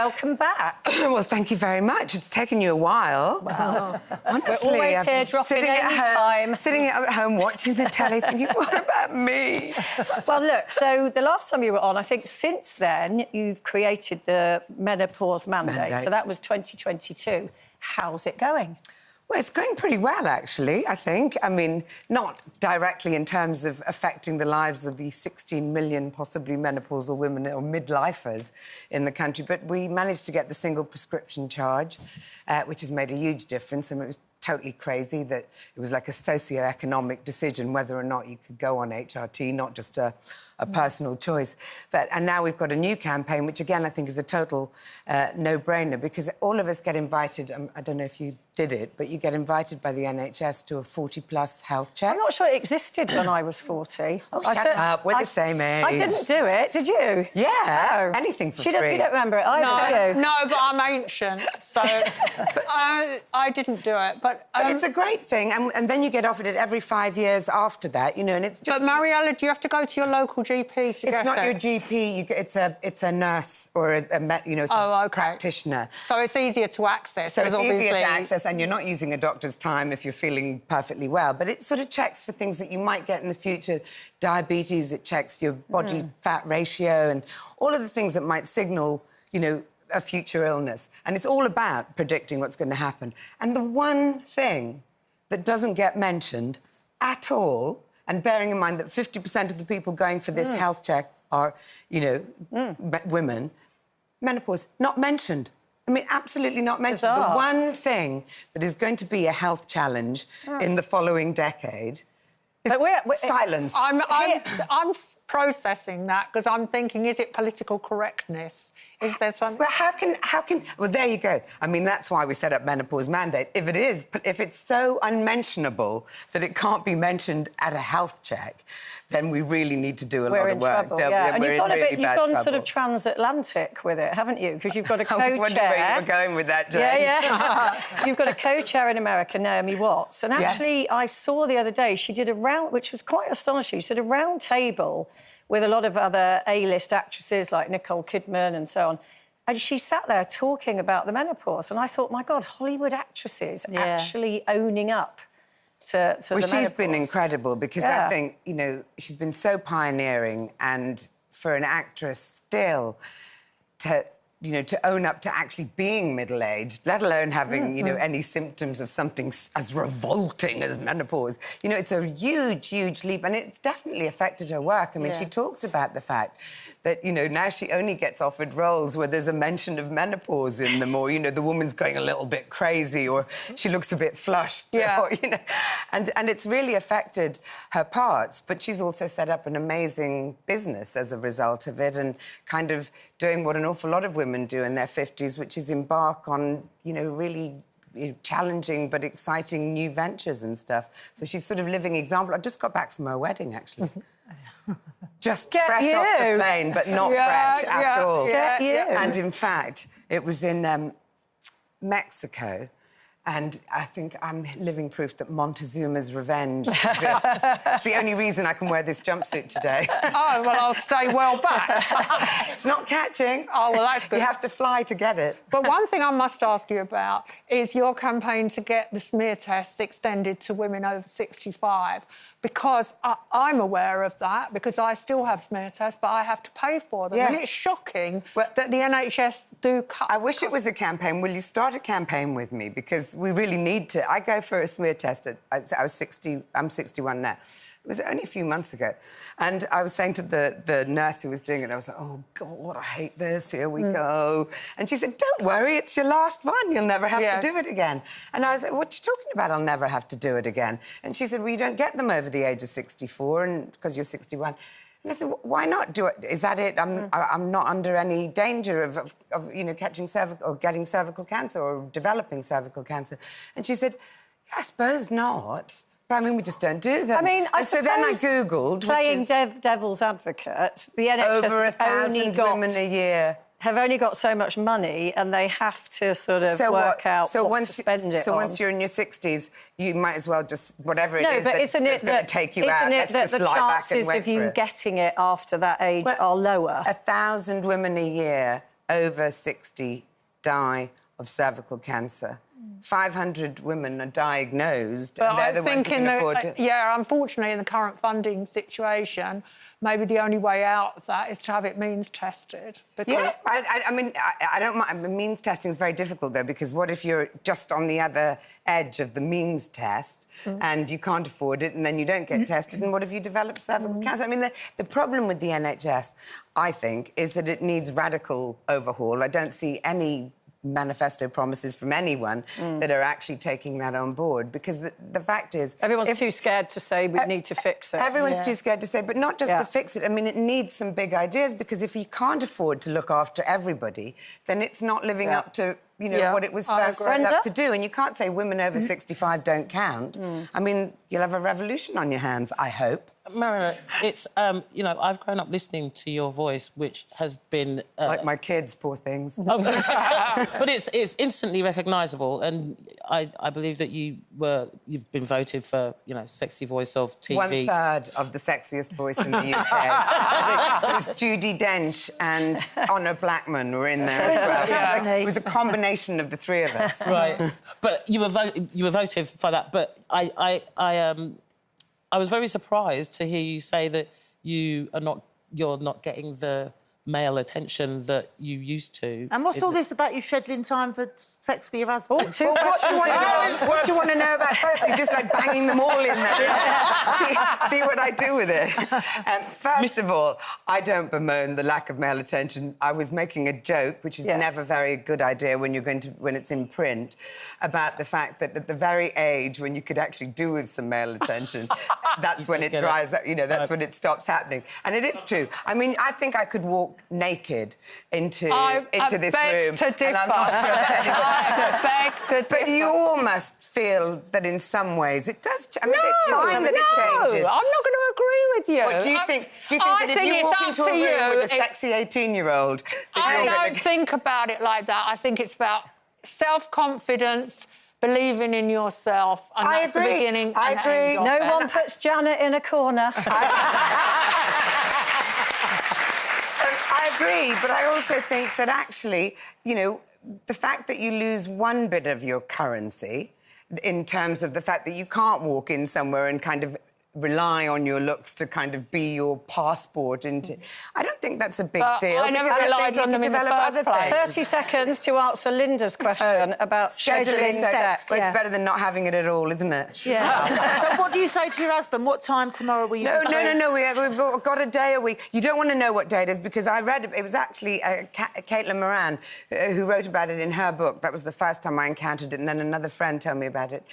welcome back. Well, thank you very much. It's taken you a while. Wow. Honestly, We're always here dropping any time. Sitting at home watching the telly thinking, what about me? Well, look, so the last time you were on, I think since then, you've created the Menopause Mandate. So that was 2022. How's it going? Well, it's going pretty well, actually, I think. I mean, not directly in terms of affecting the lives of the 16 million possibly menopausal women or midlifers in the country, but we managed to get the single prescription charge, which has made a huge difference, and it was totally crazy that it was like a socio-economic decision whether or not you could go on HRT, not just a personal choice. And now we've got a new campaign, which, again, I think is a total no-brainer, because all of us get invited, I don't know if you did it, but you get invited by the NHS to a 40-plus health check. I'm not sure it existed when I was 40. Oh, shut up, we're the same age. I didn't do it, did you? Yeah, anything for free. You don't remember it either, do you? No, but I'm ancient, so I didn't do it. But it's a great thing, and then you get offered it every 5 years after that, you know, and it's just... But, Mariella, do you have to go to your local GP to get it? It's not your GP, it's a nurse or a practitioner. So it's easier to access. So it's easier to access, and you're not using a doctor's time if you're feeling perfectly well. But it sort of checks for things that you might get in the future. Diabetes, it checks your body fat ratio and all of the things that might signal, you know, a future illness. And it's all about predicting what's going to happen. And the one thing that doesn't get mentioned at all, and bearing in mind that 50% of the people going for this health check are, you know, women, menopause, not mentioned. I mean, absolutely not mentioned. Bizarre. The one thing that is going to be a health challenge in the following decade is silence. I'm processing that because I'm thinking, is it political correctness? Is there something... Well, how can... Well, there you go. I mean, that's why we set up Menopause Mandate. If it's so unmentionable that it can't be mentioned at a health check, then we really need to do a lot of work. Trouble, yeah. And you've gone sort of transatlantic with it, haven't you? Because you've got a co-chair... I was wondering where you were going with that, Jane. Yeah. You've got a co-chair in America, Naomi Watts, and actually I saw the other day she did a round, which was quite astonishing. She did a round table with a lot of other A-list actresses like Nicole Kidman and so on. And she sat there talking about the menopause. And I thought, my God, Hollywood actresses actually owning up to the menopause. Well, she's been incredible because I think, you know, she's been so pioneering, and for an actress still to own up to actually being middle-aged, let alone having, you know, any symptoms of something as revolting as menopause. You know, it's a huge, huge leap, and it's definitely affected her work. I mean, she talks about the fact that, you know, now she only gets offered roles where there's a mention of menopause in them, or, you know, the woman's going a little bit crazy, or she looks a bit flushed, or, you know... And it's really affected her parts, but she's also set up an amazing business as a result of it, and kind of doing what an awful lot of women do in their 50s, which is embark on, you know, really challenging but exciting new ventures and stuff. So she's sort of living example. I just got back from her wedding, actually. Just fresh off the plane, but not fresh at all. And in fact, it was in Mexico. And I think I'm living proof that Montezuma's revenge exists. It's the only reason I can wear this jumpsuit today. Oh, well, I'll stay well back. It's not catching. Oh, well, that's good. You have to fly to get it. But one thing I must ask you about is your campaign to get the smear tests extended to women over 65, because I'm aware of that, because I still have smear tests, but I have to pay for them. And it's shocking that the NHS do cut... I wish it was a campaign. Will you start a campaign with me? Because we really need to... I go for a smear test I'm 61 now. It was only a few months ago. And I was saying to the nurse who was doing it, I was like, oh, God, I hate this, here we go. And she said, don't worry, it's your last one, you'll never have to do it again. And I was like, what are you talking about, I'll never have to do it again? And she said, well, you don't get them over the age of 64 and because you're 61. And I said, why not do it? Is that it? I'm not under any danger of you know, catching cervical or getting cervical cancer or developing cervical cancer. And she said, yeah, I suppose not. I mean, we just don't do them. I mean, so then I Googled... Playing devil's advocate, the NHS over 1,000 women a year have only got so much money, and they have to sort of work out what to spend it on. So once you're in your 60s, you might as well just... whatever it is that's going to take you out, let's just lie back and wait for it. Isn't it that the chances of you getting it after that age are lower? 1,000 women a year over 60 die of cervical cancer. 500 women are diagnosed. But and they're I the think ones who can afford to... yeah, unfortunately, in the current funding situation, maybe the only way out of that is to have it means tested. Because... Yeah, I mean, I don't mind. Means testing is very difficult, though, because what if you're just on the other edge of the means test and you can't afford it and then you don't get tested, and what if you develop cervical cancer? I mean, the problem with the NHS, I think, is that it needs radical overhaul. I don't see any manifesto promises from anyone that are actually taking that on board, because the fact is... Everyone's too scared to say we need to fix it. Everyone's too scared to say, but not just to fix it. I mean, it needs some big ideas, because if you can't afford to look after everybody, then it's not living up to, you know, what it was first set up to do. And you can't say women over 65 don't count. I mean, you'll have a revolution on your hands, I hope. Mariella, it's, you know, I've grown up listening to your voice, which has been... like my kids, poor things. But it's instantly recognisable, and I believe that you've been voted for, you know, sexy voice of TV. 1/3 of the sexiest voice in the UK. It was Judi Dench and Honor Blackman were in there as well. It was a combination of the three of us. Right. But you were voted for that, but I was very surprised to hear you say that you're not getting the male attention that you used to. And what's all this about you scheduling time for sex with your husband? What do you want to know about first? You're just like banging them all in there. See what I do with it. First of all, I don't bemoan the lack of male attention. I was making a joke, which is never a very good idea when it's in print, about the fact that at the very age when you could actually do with some male attention, that's when it dries up. You know, that's when it stops happening. And it is true. I mean, I think I could walk naked into this room, and I'm not sure that anyone... I beg to differ. But you all must feel that in some ways it does... I mean, it's fine that it changes. I'm not going to agree with you. What do you think? Do you think that if you walk into a room with a sexy 18-year-old... I don't think about it like that. I think it's about self-confidence, believing in yourself, and that's the beginning and end of No it. one puts Janet in a corner. I agree, but I also think that actually, you know, the fact that you lose one bit of your currency in terms of the fact that you can't walk in somewhere and kind of rely on your looks to kind of be your passport into... I don't think that's a big deal. I never relied on them in the first place. 30 seconds to answer Linda's question about scheduling sex. Well, it's better than not having it at all, isn't it? Yeah. So what do you say to your husband? What time tomorrow will you... No. We've got a day a week. You don't want to know what day it is, because I read it. It was actually Caitlin Moran who wrote about it in her book. That was the first time I encountered it, and then another friend told me about it.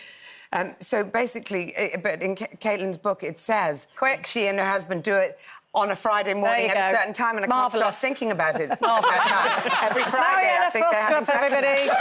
So basically, but in Caitlin's book, it says she and her husband do it on a Friday morning at a certain time, and I can't stop thinking about it. Every Friday, Mariella I think they're having Frostrup, sex. everybody.